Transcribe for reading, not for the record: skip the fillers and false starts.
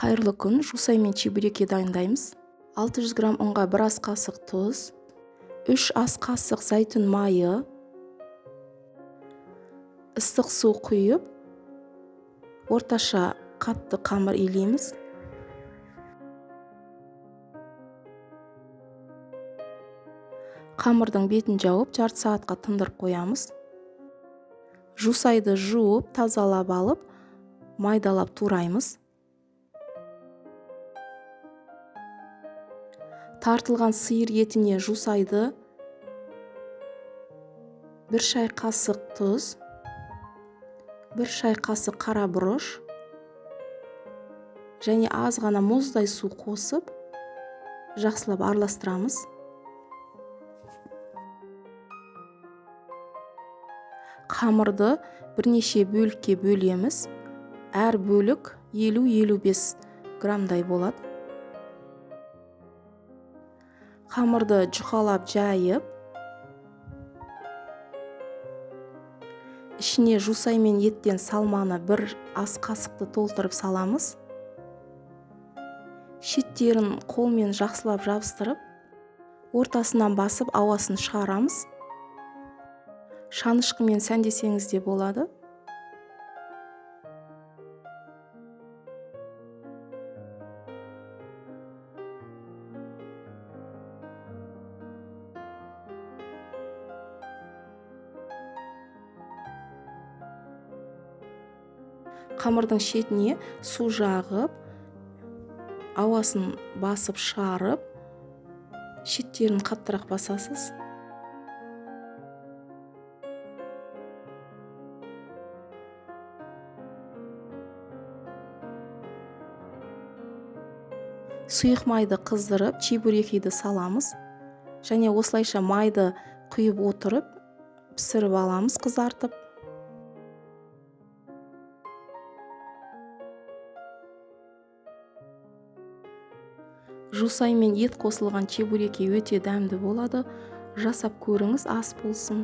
Қайырлы күн, жусай мен чебуреки дайындаймыз. 600 грамм ұнға 1 ас қасық тұз, 3 ас қасық зәйтүн майы, ыстық су құйып, орташа қатты қамыр илейміз. Қамырдың бетін жауып, жарты сағатқа тындырып қоямыз. Жусайды жуып, тазалап алып, майдалап тураймыз. Тартылған сиыр етіне жусайды 1 шай қасық тұз, 1 шай қасық қара бұрыш және аз ғана мұздай су қосып, жақсылап араластырамыз. Қамырды бірнеше бөлікке бөлеміз. Әр бөлік 50-55 граммдай болады. Қамырды жұқалап жайып, ішіне жусай мен еттен салманы 1 ас қасықты толтырып саламыз. Шеттерін қолмен жақсылап жабыстырып, ортасынан басып ауасын шығарамыз. Шанышқымен сәндесеңіз де болады. Қамырдың шетіне су жағып, ауасын басып шығарып, шеттерін қаттырақ басасыз. Сұйық майды қыздырып, чебурекиді саламыз. Және осылайша майды құйып отырып, пісіріп аламыз, қызартып. Жусай мен ет қосылған чебуреки өте дәмді болады. Жасап көріңіз, ас болсын.